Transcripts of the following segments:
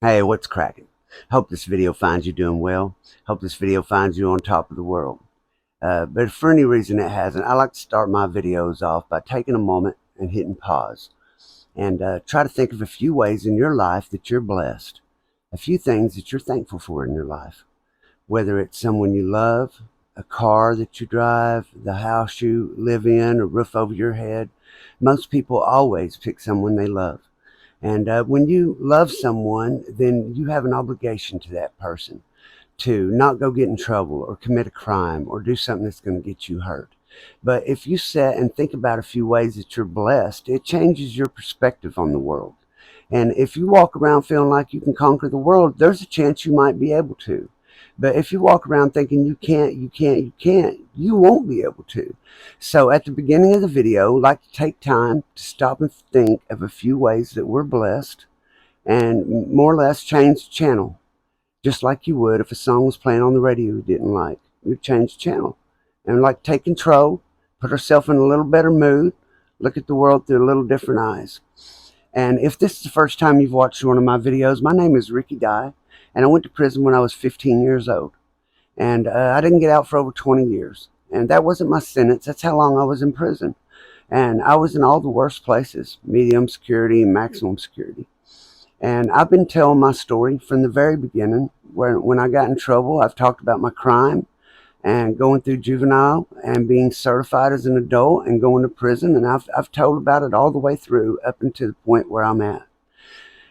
Hey, what's cracking? Hope this video finds you doing well. Hope this video finds you on top of the world. But if for any reason it hasn't, I like to start my videos off by taking a moment and hitting pause and try to think of a few ways in your life that you're blessed. A few things that you're thankful for in your life. Whether it's someone you love, a car that you drive, the house you live in, a roof over your head. Most people always pick someone they love. And when you love someone, then you have an obligation to that person to not go get in trouble or commit a crime or do something that's going to get you hurt. But if you sit and think about a few ways that you're blessed, it changes your perspective on the world. And if you walk around feeling like you can conquer the world, there's a chance you might be able to. But if you walk around thinking you can't, you won't be able to. So at the beginning of the video, I'd like to take time to stop and think of a few ways that we're blessed and more or less change the channel. Just like you would if a song was playing on the radio you didn't like. You'd change the channel. And like take control, put ourselves in a little better mood, look at the world through a little different eyes. And if this is the first time you've watched one of my videos, my name is Ricky Dye, and I went to prison when I was 15 years old. And I didn't get out for over 20 years. And that wasn't my sentence. That's how long I was in prison. And I was in all the worst places, medium security and maximum security. And I've been telling my story from the very beginning. When I got in trouble, I've talked about my crime and going through juvenile and being certified as an adult and going to prison. And I've told about it all the way through up until the point where I'm at.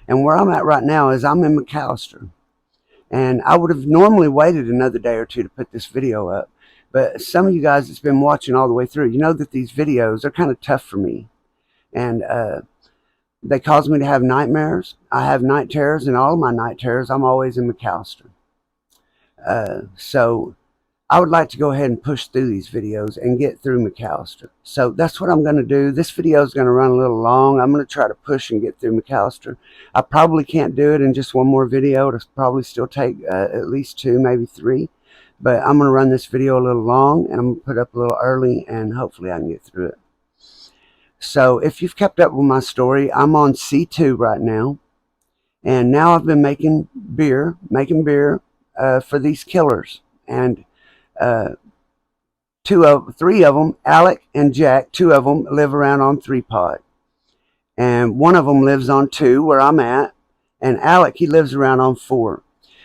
And where I'm at right now is I'm in McAlester. And I would have normally waited another day or two to put this video up. But some of you guys that's been watching all the way through, you know that these videos are kind of tough for me. And they cause me to have nightmares. I have night terrors, and all of my night terrors, I'm always in McAlester. So I would like to go ahead and push through these videos and get through McAlester. So that's what I'm going to do. This video is going to run a little long. I'm going to try to push and get through McAlester. I probably can't do it in just one more video. It'll probably still take at least 2, maybe 3. But I'm going to run this video a little long, and I'm going to put it up a little early, and hopefully I can get through it. So if you've kept up with my story, I'm on C2 right now. And now I've been making beer for these killers. And 3 of them, Alec and Jack, 2 of them live around on 3 pod. And 1 of them lives on 2 where I'm at. And Alec, he lives around on 4.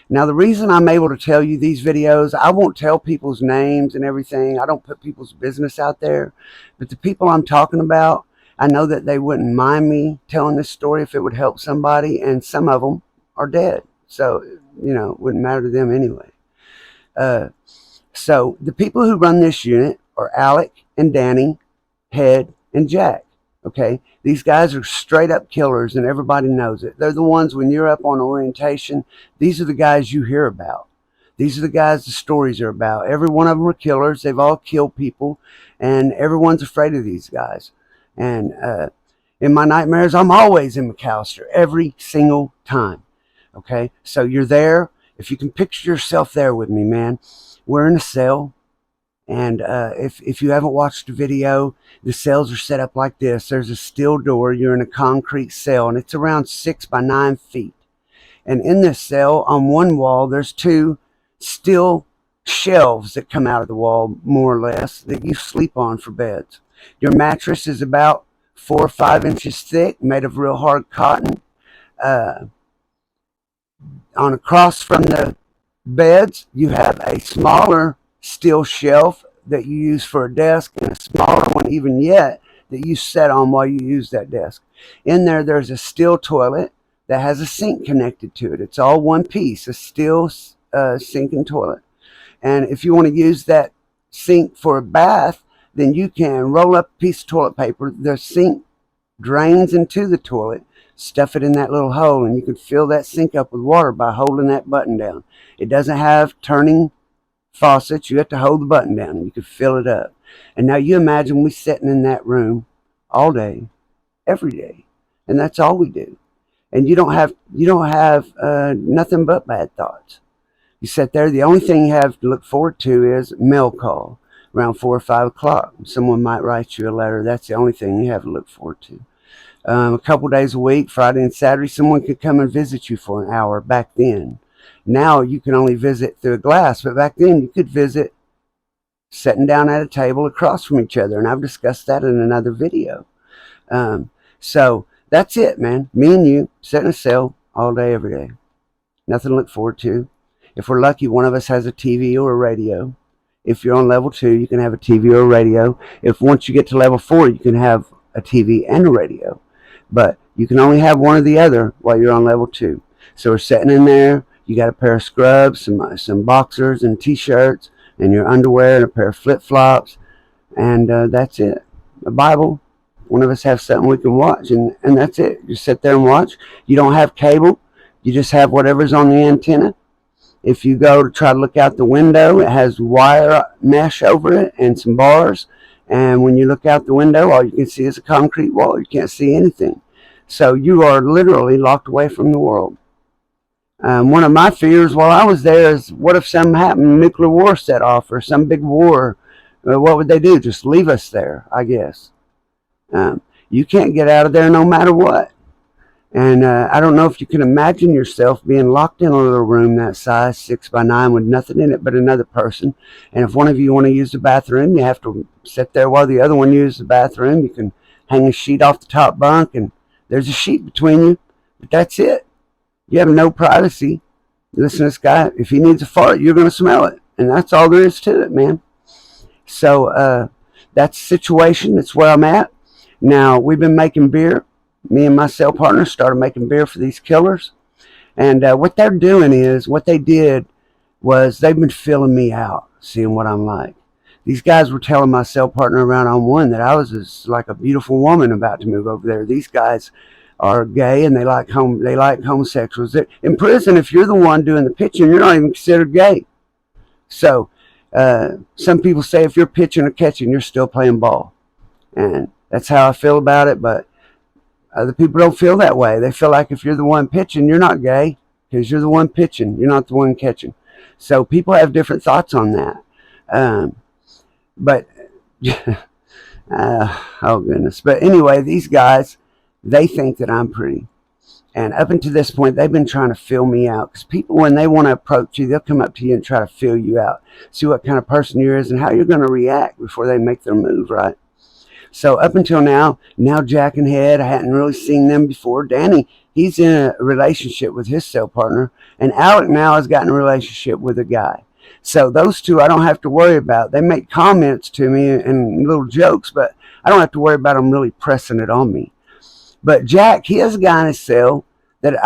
Now, the reason I'm able to tell you these videos, I won't tell people's names and everything. I don't put people's business out there. But the people I'm talking about, I know that they wouldn't mind me telling this story if it would help somebody. And some of them are dead. So, you know, it wouldn't matter to them anyway. So the people who run this unit are Alec and Danny, Head, and Jack. Okay, these guys are straight up killers, and everybody knows it. They're the ones when you're up on orientation. These are the guys you hear about. These are the guys the stories are about. Every one of them are killers. They've all killed people, and everyone's afraid of these guys. And in my nightmares, I'm always in McAlester every single time. Okay, so you're there. If you can picture yourself there with me, man. We're in a cell, and if you haven't watched the video, the cells are set up like this. There's a steel door. You're in a concrete cell, and it's around 6 by 9 feet. And in this cell, on one wall, there's 2 steel shelves that come out of the wall, more or less, that you sleep on for beds. Your mattress is about 4 or 5 inches thick, made of real hard cotton. On across from the beds, you have a smaller steel shelf that you use for a desk, and a smaller one even yet that you set on while you use that desk. In there, there's a steel toilet that has a sink connected to it. It's all one piece, a steel sink and toilet. And if you want to use that sink for a bath, then you can roll up a piece of toilet paper. The sink drains into the toilet. Stuff it in that little hole, and you can fill that sink up with water by holding that button down. It doesn't have turning faucets. You have to hold the button down, and you can fill it up. And now you imagine we sitting in that room all day, every day, and that's all we do. And you don't have nothing but bad thoughts. You sit there. The only thing you have to look forward to is mail call around 4 or 5 o'clock. Someone might write you a letter. That's the only thing you have to look forward to. A couple days a week, Friday and Saturday, someone could come and visit you for an hour back then. Now you can only visit through a glass, but back then you could visit sitting down at a table across from each other, and I've discussed that in another video. So that's it, man. Me and you sit in a cell all day, every day. Nothing to look forward to. If we're lucky, one of us has a TV or a radio. If you're on level 2, you can have a TV or a radio. If once you get to level 4, you can have a TV and a radio. But you can only have one or the other while you're on level 2. So we're sitting in there. You got a pair of scrubs, some boxers and t-shirts, and your underwear and a pair of flip-flops. And that's it. A Bible. One of us have something we can watch, and that's it. Just sit there and watch. You don't have cable. You just have whatever's on the antenna. If you go to try to look out the window, it has wire mesh over it and some bars. And when you look out the window, all you can see is a concrete wall. You can't see anything. So you are literally locked away from the world. One of my fears while I was there is, what if something happened, nuclear war set off or some big war? What would they do? Just leave us there, I guess. You can't get out of there no matter what. And I don't know if you can imagine yourself being locked in a little room that size, 6 by 9, with nothing in it but another person. And if one of you want to use the bathroom, you have to sit there while the other one uses the bathroom. You can hang a sheet off the top bunk, and there's a sheet between you. But that's it. You have no privacy. Listen to this guy. If he needs a fart, you're going to smell it. And that's all there is to it, man. So that's the situation. That's where I'm at. Now, we've been making beer. Me and my cell partner started making beer for these killers. And what they're doing is, what they did was they've been filling me out, seeing what I'm like. These guys were telling my cell partner around on one that I was like a beautiful woman about to move over there. These guys are gay and they like homosexuals. In prison, if you're the one doing the pitching, you're not even considered gay. So some people say if you're pitching or catching, you're still playing ball. And that's how I feel about it, but other people don't feel that way. They feel like if you're the one pitching, you're not gay because you're the one pitching. You're not the one catching. So people have different thoughts on that. But, oh goodness. But anyway, these guys, they think that I'm pretty. And up until this point, they've been trying to fill me out. Because people, when they want to approach you, they'll come up to you and try to fill you out. See what kind of person you is and how you're going to react before they make their move, right? So up until now Jack and Head, I hadn't really seen them before. Danny, he's in a relationship with his cell partner. And Alec now has gotten a relationship with a guy. So those two I don't have to worry about. They make comments to me and little jokes, but I don't have to worry about them really pressing it on me. But Jack, he has a guy in his cell that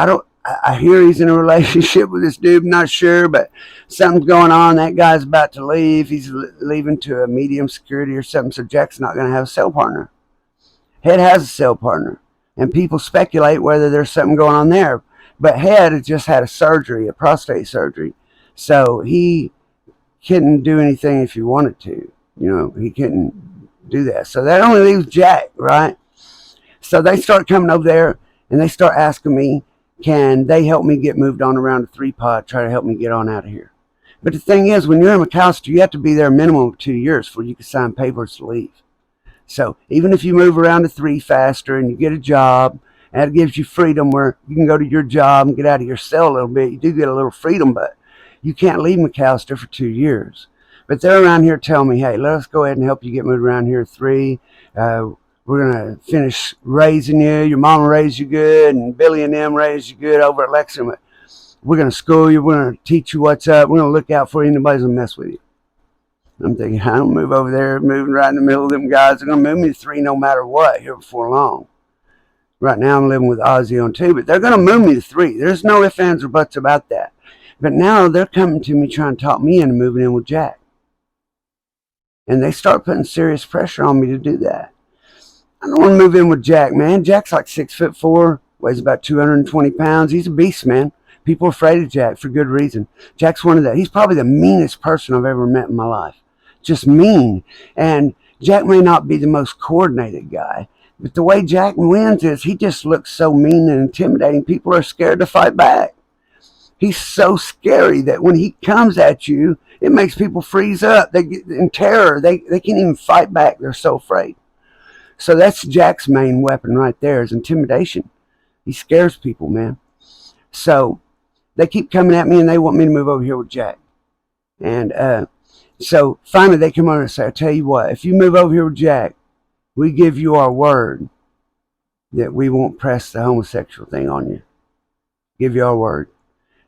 I hear he's in a relationship with this dude. I'm not sure, but something's going on. That guy's about to leave. He's leaving to a medium security or something, so Jack's not going to have a cell partner. Head has a cell partner, and people speculate whether there's something going on there. But Head had just had a prostate surgery, so he couldn't do anything if he wanted to. He couldn't do that. So that only leaves Jack, right? So they start coming over there, and they start asking me, can they help me get moved on around the 3-pod, try to help me get on out of here. But the thing is, when you're in McAlester, you have to be there a minimum of 2 years before you can sign papers to leave. So even if you move around to 3 faster and you get a job, and it gives you freedom where you can go to your job and get out of your cell a little bit, you do get a little freedom, but you can't leave McAlester for 2 years. But they're around here telling me, hey, let us go ahead and help you get moved around here at 3. We're going to finish raising you. Your mama raised you good, and Billy and them raised you good over at Lexington. We're going to school you. We're going to teach you what's up. We're going to look out for you. Nobody's going to mess with you. I'm thinking, I don't move over there, moving right in the middle of them guys. They're going to move me to 3 no matter what here before long. Right now I'm living with Ozzy on 2, but they're going to move me to 3. There's no ifs, ands, or buts about that. But now they're coming to me trying to talk me into moving in with Jack. And they start putting serious pressure on me to do that. I don't want to move in with Jack, man. Jack's like 6'4", weighs about 220 pounds. He's a beast, man. People are afraid of Jack for good reason. Jack's he's probably the meanest person I've ever met in my life. Just mean. And Jack may not be the most coordinated guy, but the way Jack wins is he just looks so mean and intimidating. People are scared to fight back. He's so scary that when he comes at you, it makes people freeze up. They get in terror. They can't even fight back. They're so afraid. So that's Jack's main weapon right there, is intimidation. He scares people, man. So they keep coming at me and they want me to move over here with Jack. And so finally they come over and say, I tell you what, if you move over here with Jack, we give you our word that we won't press the homosexual thing on you. Give you our word.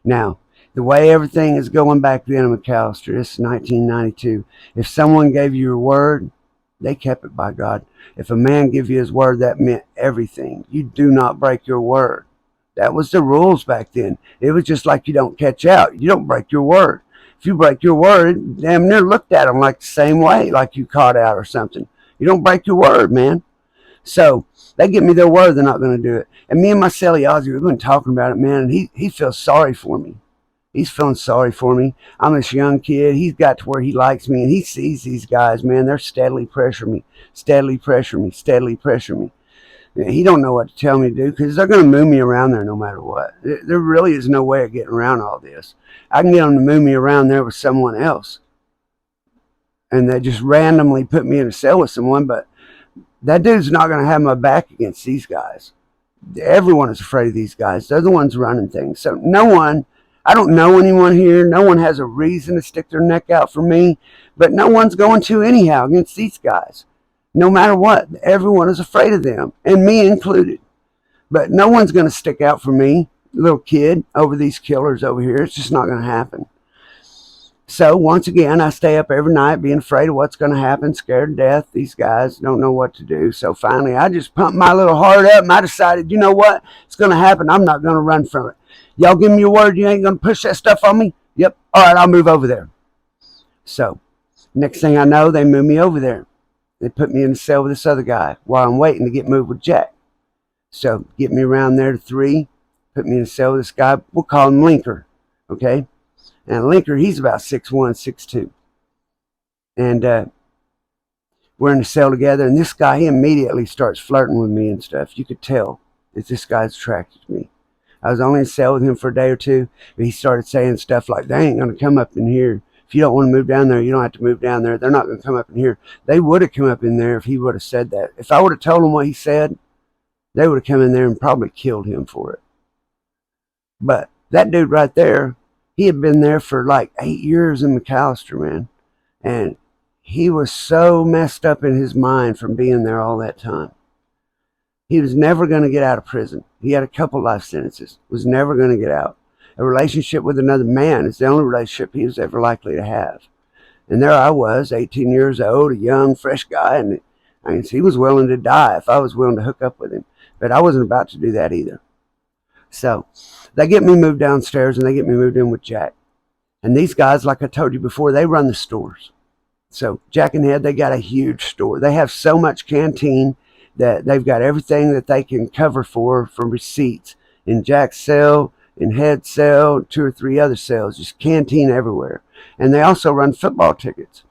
Now, the way everything is going back then in McAlester, this is 1992, if someone gave you your word, they kept it, by God. If a man give you his word, that meant everything. You do not break your word. That was the rules back then. It was just like you don't catch out. You don't break your word. If you break your word, damn near looked at them like the same way, like you caught out or something. You don't break your word, man. So they give me their word they're not going to do it. And me and my celly Ozzy, we've been talking about it, man, and he feels sorry for me. He's feeling sorry for me. I'm this young kid. He's got to where he likes me, and he sees these guys, man. They're steadily pressuring me, steadily pressuring me, steadily pressuring me. He don't know what to tell me to do because they're going to move me around there no matter what. There really is no way of getting around all this. I can get them to move me around there with someone else, and they just randomly put me in a cell with someone, but that dude's not going to have my back against these guys. Everyone is afraid of these guys. They're the ones running things. So no one, I don't know anyone here. No one has a reason to stick their neck out for me, but no one's going to anyhow against these guys. No matter what, everyone is afraid of them, and me included. But no one's going to stick out for me, little kid, over these killers over here. It's just not going to happen. So once again, I stay up every night being afraid of what's going to happen, scared to death. These guys don't know what to do. So finally, I just pumped my little heart up, and I decided, you know what? It's going to happen. I'm not going to run from it. Y'all give me your word you ain't going to push that stuff on me? Yep. All right, I'll move over there. So next thing I know, they move me over there. They put me in the cell with this other guy while I'm waiting to get moved with Jack. So get me around there to 3, put me in the cell with this guy. We'll call him Linker, okay? And Linker, he's about 6'1", 6'2". And we're in the cell together, and this guy, he immediately starts flirting with me and stuff. You could tell that this guy's attracted to me. I was only in the cell with him for a day or two, but he started saying stuff like, they ain't going to come up in here. If you don't want to move down there, you don't have to move down there. They're not going to come up in here. They would have come up in there if he would have said that. If I would have told them what he said, they would have come in there and probably killed him for it. But that dude right there, he had been there for like 8 years in McAlester, man. And he was so messed up in his mind from being there all that time. He was never going to get out of prison. He had a couple life sentences. Was never going to get out. A relationship with another man is the only relationship he was ever likely to have. And there I was, 18 years old, a young, fresh guy, and he was willing to die if I was willing to hook up with him. But I wasn't about to do that either. So they get me moved downstairs, and they get me moved in with Jack. And these guys, like I told you before, they run the stores. So Jack and Head, they got a huge store. They have so much canteen that they've got everything that they can cover for from receipts. In Jack's cell, in Head's cell, 2 or 3 other cells, just canteen everywhere. And they also run football tickets.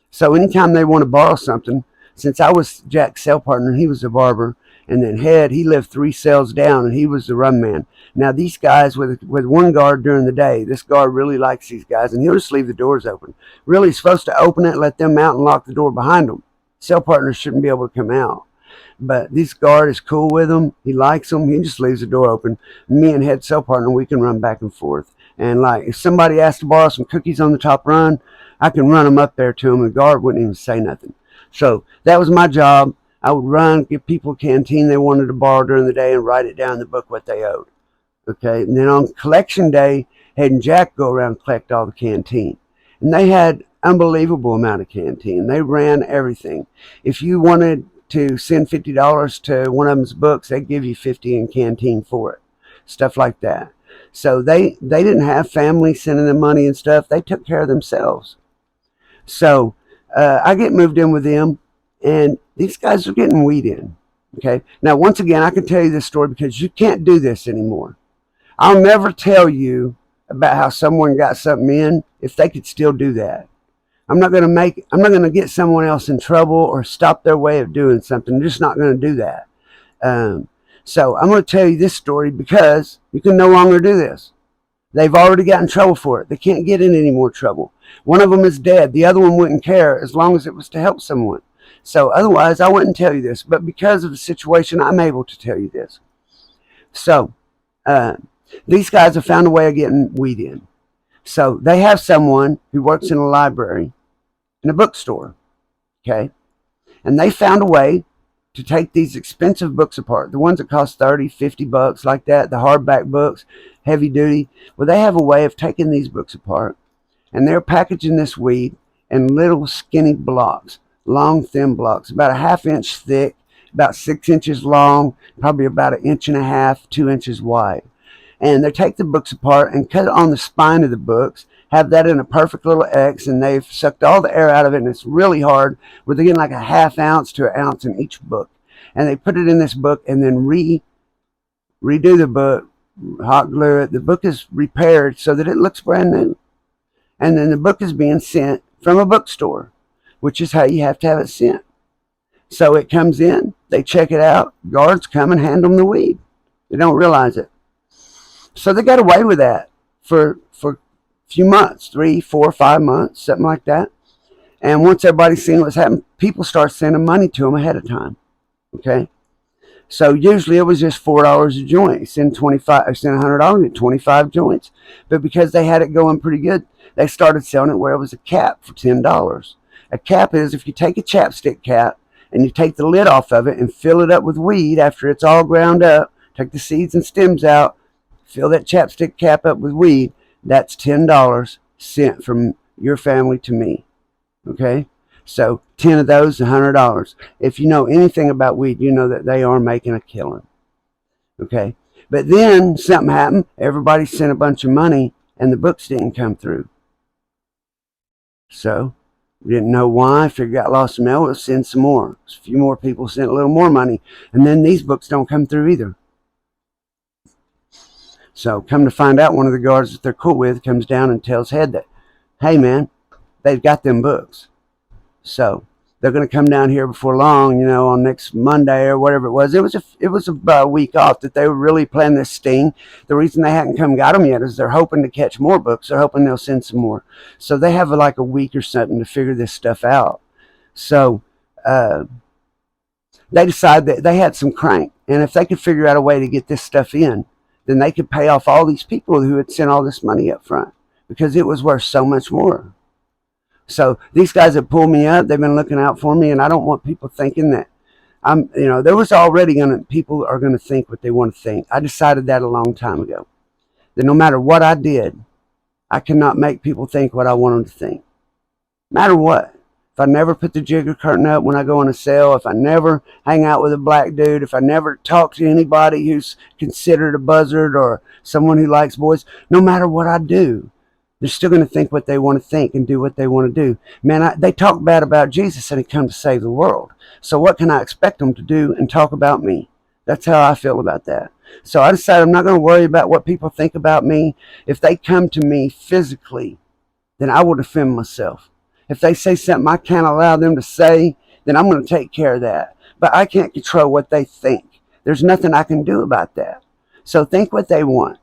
So anytime they want to borrow something, since I was Jack's cell partner, and he was a barber, and then Head, he lived 3 cells down, and he was the run man. Now these guys, with one guard during the day, this guard really likes these guys, and he'll just leave the doors open. Really supposed to open it, let them out, and lock the door behind them. Cell partners shouldn't be able to come out. But this guard is cool with them. He likes them. He just leaves the door open. Me and Head cell partner, we can run back and forth. And like, if somebody asks to borrow some cookies on the top run, I can run them up there to them. The guard wouldn't even say nothing. So that was my job. I would run, give people a canteen they wanted to borrow during the day, and write it down in the book what they owed. Okay. And then on collection day, Head and Jack go around and collect all the canteen. And they had unbelievable amount of canteen. They ran everything. If you wanted to send $50 to one of them's books, they give you $50 in canteen for it. Stuff like that. So they didn't have family sending them money and stuff. They took care of themselves. So I get moved in with them, and these guys are getting weed in. Okay. Now, once again, I can tell you this story because you can't do this anymore. I'll never tell you about how someone got something in if they could still do that. I'm not going to get someone else in trouble or stop their way of doing something. I'm just not going to do that. So I'm going to tell you this story because you can no longer do this. They've already got in trouble for it. They can't get in any more trouble. One of them is dead. The other one wouldn't care as long as it was to help someone. So otherwise, I wouldn't tell you this. But because of the situation, I'm able to tell you this. So these guys have found a way of getting weed in. So they have someone who works in a library, in a bookstore, okay? And they found a way to take these expensive books apart, the ones that cost 30, 50 bucks like that, the hardback books, heavy duty. Well, they have a way of taking these books apart, and they're packaging this weed in little skinny blocks, long, thin blocks, about a ½ inch thick, about 6 inches long, probably about 1.5 inches, 2 inches wide. And they take the books apart and cut it on the spine of the books, have that in a perfect little X, and they've sucked all the air out of it, and it's really hard, where they're getting like a ½ ounce to 1 ounce in each book. And they put it in this book and then redo the book, hot glue it. The book is repaired so that it looks brand new. And then the book is being sent from a bookstore, which is how you have to have it sent. So it comes in, they check it out, guards come and hand them the weed. They don't realize it. So they got away with that for a few months, 3, 4, 5 months, something like that. And once everybody's seen what's happened, people start sending money to them ahead of time. Okay? So usually it was just $4 a joint. Send $100, get 25 joints. But because they had it going pretty good, they started selling it where it was a cap for $10. A cap is if you take a chapstick cap and you take the lid off of it and fill it up with weed after it's all ground up, take the seeds and stems out, fill that chapstick cap up with weed, that's $10 sent from your family to me. Okay? So 10 of those, $100. If you know anything about weed, you know that they are making a killing. Okay? But then something happened. Everybody sent a bunch of money and the books didn't come through. So we didn't know why. Figured got lost in mail. We'll send some more. A few more people sent a little more money. And then these books don't come through either. So come to find out, one of the guards that they're cool with comes down and tells Head that, hey man, they've got them books. So they're going to come down here before long, you know, on next Monday or whatever it was. It was about a week off that they were really planning this sting. The reason they hadn't come got them yet is they're hoping to catch more books. They're hoping they'll send some more. So they have like a week or something to figure this stuff out. So they decided that they had some crank. And if they could figure out a way to get this stuff in, then they could pay off all these people who had sent all this money up front because it was worth so much more. So these guys have pulled me up. They've been looking out for me, and I don't want people thinking that there was already people are going to think what they want to think. I decided that a long time ago, that no matter what I did, I cannot make people think what I want them to think. No matter what. If I never put the jigger curtain up when I go on a sale, if I never hang out with a black dude, if I never talk to anybody who's considered a buzzard or someone who likes boys, no matter what I do, they're still going to think what they want to think and do what they want to do. Man, they talk bad about Jesus and he come to save the world. So what can I expect them to do and talk about me? That's how I feel about that. So I decided I'm not going to worry about what people think about me. If they come to me physically, then I will defend myself. If they say something I can't allow them to say, then I'm going to take care of that. But I can't control what they think. There's nothing I can do about that. So think what they want.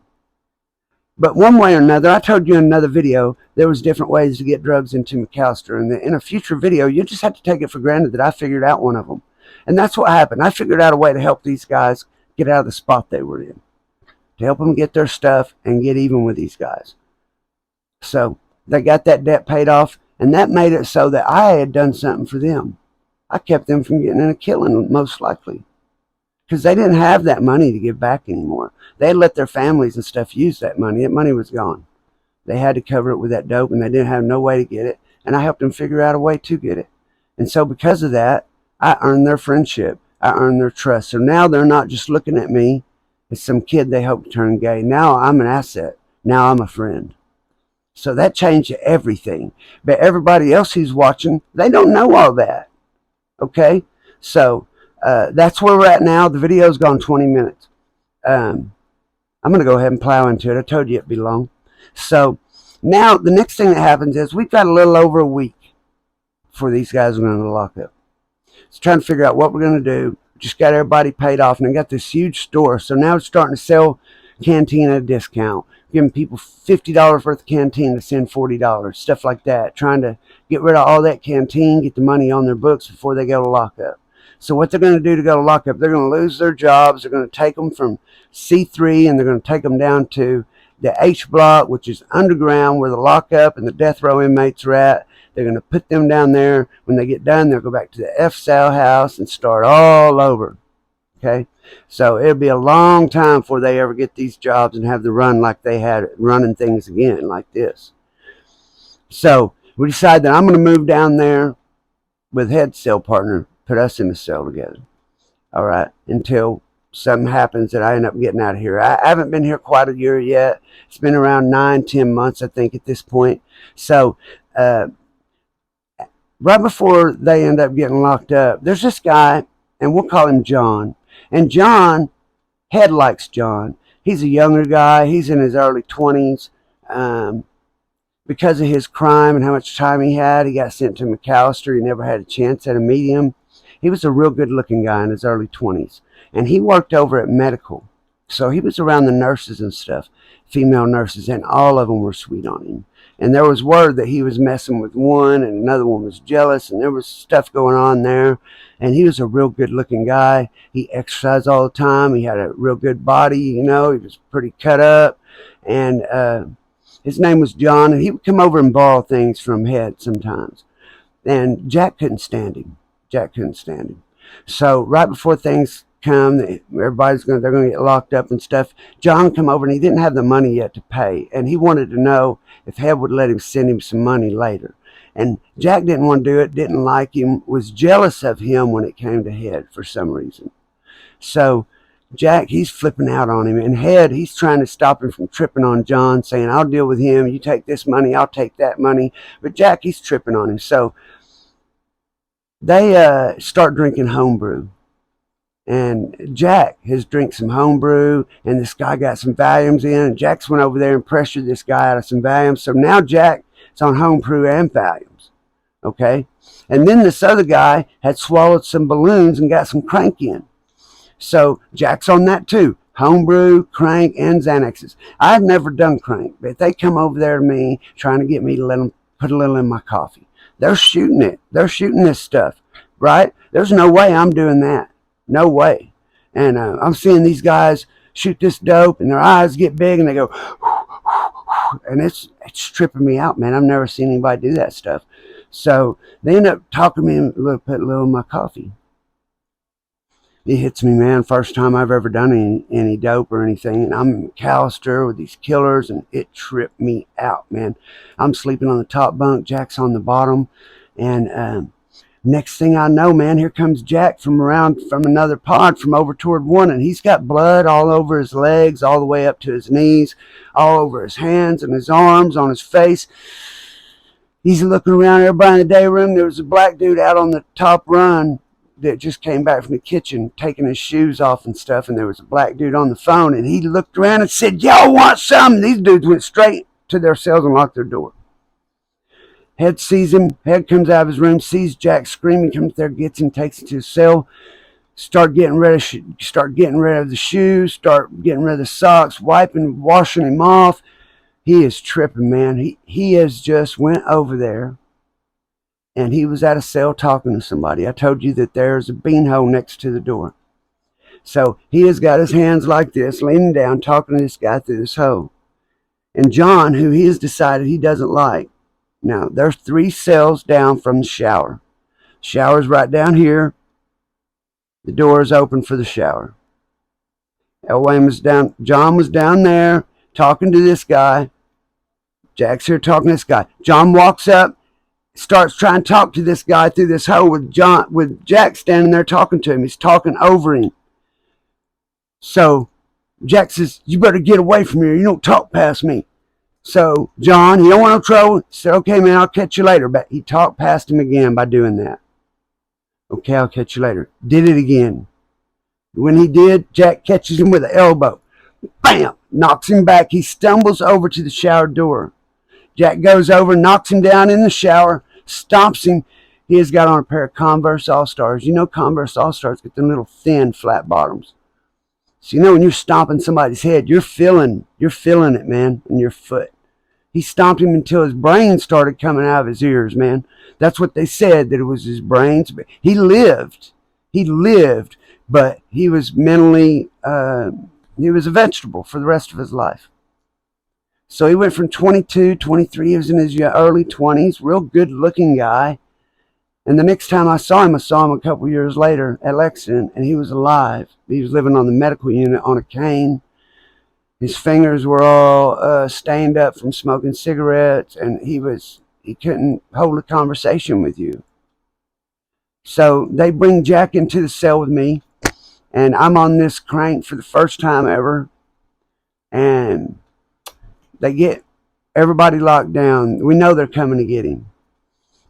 But one way or another, I told you in another video, there was different ways to get drugs into McAlester. And in a future video, you just have to take it for granted that I figured out one of them. And that's what happened. I figured out a way to help these guys get out of the spot they were in. To help them get their stuff and get even with these guys. So they got that debt paid off. And that made it so that I had done something for them. I kept them from getting in a killing, most likely. Because they didn't have that money to give back anymore. They had let their families and stuff use that money. That money was gone. They had to cover it with that dope, and they didn't have no way to get it. And I helped them figure out a way to get it. And so because of that, I earned their friendship. I earned their trust. So now they're not just looking at me as some kid they hope to turn gay. Now I'm an asset. Now I'm a friend. So that changed everything. But everybody else who's watching, they don't know all that. Okay? So that's where we're at now. The video's gone 20 minutes. I'm going to go ahead and plow into it. I told you it'd be long. So now the next thing that happens is we've got a little over a week before these guys are going to lock up. So trying to figure out what we're going to do. Just got everybody paid off, and I got this huge store. So now it's starting to sell canteen at a discount, giving people $50 worth of canteen to send $40, stuff like that, trying to get rid of all that canteen, get the money on their books before they go to lockup. So what they're going to do to go to lockup, they're going to lose their jobs. They're going to take them from C3 and they're going to take them down to the H block, which is underground where the lockup and the death row inmates are at. They're going to put them down there. When they get done, they'll go back to the F-cell house and start all over. Okay? So it'll be a long time before they ever get these jobs and have the run like they had running things again like this. So we decided that I'm going to move down there with head cell partner, put us in the cell together. All right, until something happens that I end up getting out of here. I haven't been here quite a year yet. It's been around 9-10 months, I think, at this point. So right before they end up getting locked up, there's this guy, and we'll call him John. And John, Head likes John. He's a younger guy. He's in his early 20s. Because of his crime and how much time he had, he got sent to McAlester. He never had a chance at a medium. He was a real good-looking guy in his early 20s. And he worked over at medical. So he was around the nurses and stuff, female nurses, and all of them were sweet on him. And there was word that he was messing with one and another one was jealous, and there was stuff going on there. And he was a real good-looking guy. He exercised all the time. He had a real good body, you know. He was pretty cut up. And his name was John, and he would come over and borrow things from Head sometimes. And Jack couldn't stand him. Jack couldn't stand him. So right before things come, they're going to get locked up and stuff. John come over, and he didn't have the money yet to pay, and he wanted to know if Head would let him send him some money later. And Jack didn't want to do it, didn't like him, was jealous of him when it came to Head for some reason. So Jack, he's flipping out on him, and Head, he's trying to stop him from tripping on John, saying, I'll deal with him, you take this money, I'll take that money. But Jack, he's tripping on him. So they start drinking homebrew. And Jack has drank some homebrew, and this guy got some Valiums in, and Jack's went over there and pressured this guy out of some Valiums. So now Jack is on homebrew and Valiums. Okay? And then this other guy had swallowed some balloons and got some crank in. So Jack's on that too. Homebrew, crank, and Xanaxes. I've never done crank, but they come over there to me trying to get me to let them put a little in my coffee. They're shooting it. They're shooting this stuff, right? There's no way I'm doing that. No way. And I'm seeing these guys shoot this dope, and their eyes get big, and they go, and it's tripping me out, man. I've never seen anybody do that stuff. So they end up talking to me and put a little in my coffee. It hits me, man. First time I've ever done any dope or anything. And I'm in McAlester with these killers, and it tripped me out, man. I'm sleeping on the top bunk. Jack's on the bottom. And next thing I know, man, here comes Jack from another pod from over toward one. And he's got blood all over his legs, all the way up to his knees, all over his hands and his arms, on his face. He's looking around everybody in the day room. There was a black dude out on the top run that just came back from the kitchen taking his shoes off and stuff, and there was a black dude on the phone, and he looked around and said, y'all want some? These dudes went straight to their cells and locked their door. Head sees him. Head comes out of his room, sees Jack screaming, comes there, gets him, takes him to his cell, start getting rid of the shoes, start getting rid of the socks, washing him off. He is tripping, man. He has just went over there, and he was at a cell talking to somebody. I told you that there's a beanhole next to the door. So he has got his hands like this, leaning down, talking to this guy through this hole. And John, who he has decided he doesn't like. Now, there's 3 cells down from the shower. Shower's right down here. The door is open for the shower. John was down there talking to this guy. Jack's here talking to this guy. John walks up, starts trying to talk to this guy through this hole with Jack standing there talking to him. He's talking over him. So Jack says, you better get away from here. You don't talk past me. So John, he don't want no trouble. He said, okay, man, I'll catch you later. But he talked past him again by doing that. Okay, I'll catch you later. Did it again. When he did, Jack catches him with an elbow. Bam! Knocks him back. He stumbles over to the shower door. Jack goes over, knocks him down in the shower, stomps him. He has got on a pair of Converse All-Stars. You know Converse All-Stars get them little thin flat bottoms. So when you're stomping somebody's head, you're feeling it, man, in your foot. He stomped him until his brain started coming out of his ears, man. That's what they said, that it was his brains. But he lived, but he was mentally, he was a vegetable for the rest of his life. So he went from 22, 23, he was in his early 20s, real good looking guy. And the next time I saw him a couple years later at Lexington, and he was alive. He was living on the medical unit on a cane. His fingers were all stained up from smoking cigarettes, and he couldn't hold a conversation with you. So they bring Jack into the cell with me, and I'm on this crank for the first time ever, and they get everybody locked down. We know they're coming to get him.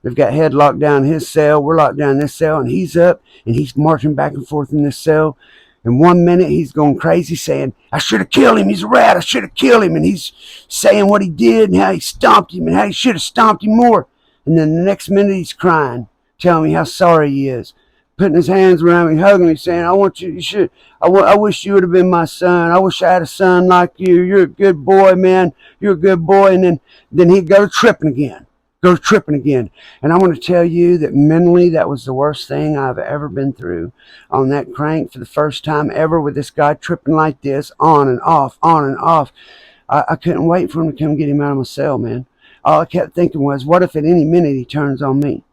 They've got Head locked down in his cell. We're locked down in this cell, and he's up, and he's marching back and forth in this cell. And 1 minute he's going crazy saying, I should have killed him. He's a rat. I should have killed him. And he's saying what he did and how he stomped him and how he should have stomped him more. And then the next minute he's crying, telling me how sorry he is, putting his hands around me, hugging me, saying, I wish you would have been my son. I wish I had a son like you. You're a good boy, man. You're a good boy. And then he'd go tripping again. And I want to tell you that mentally that was the worst thing I've ever been through on that crank for the first time ever, with this guy tripping like this, on and off. I couldn't wait for him to come get him out of my cell, man. All I kept thinking was, what if at any minute he turns on me?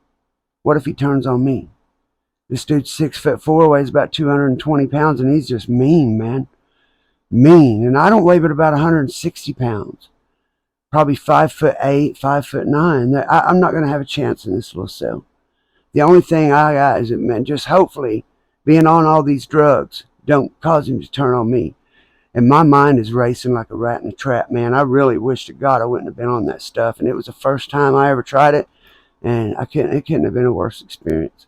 What if he turns on me? This dude's 6'4", weighs about 220 pounds, and he's just mean, man. Mean. And I don't weigh but about 160 pounds. Probably 5'8", 5'9". I'm not going to have a chance in this little cell. The only thing I got is that, man, just hopefully being on all these drugs don't cause him to turn on me. And my mind is racing like a rat in a trap, man. I really wish to God I wouldn't have been on that stuff. And it was the first time I ever tried it, and it couldn't have been a worse experience.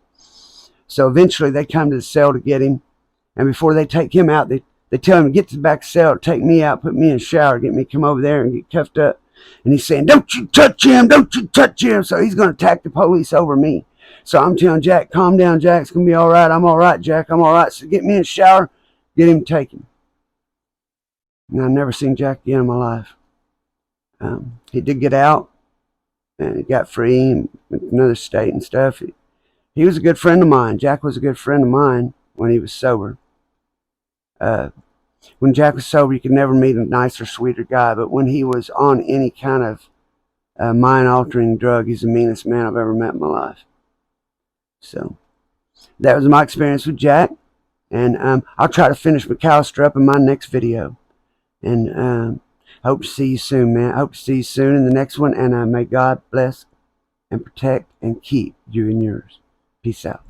So eventually they come to the cell to get him, and before they take him out, they tell him to get to the back cell, take me out, put me in the shower, get me to come over there and get cuffed up. And he's saying, don't you touch him, don't you touch him. So he's going to attack the police over me. So I'm telling Jack, calm down, Jack. It's going to be all right. I'm all right, Jack. I'm all right. So get me in the shower, get him taken. And I've never seen Jack again in my life. He did get out, and he got free and went to another state and stuff. He was a good friend of mine. Jack was a good friend of mine when he was sober. When Jack was sober, you could never meet a nicer, sweeter guy. But when he was on any kind of mind-altering drug, he's the meanest man I've ever met in my life. So that was my experience with Jack. And I'll try to finish McAlester up in my next video. And hope to see you soon, man. Hope to see you soon in the next one. And may God bless and protect and keep you and yours. Peace out.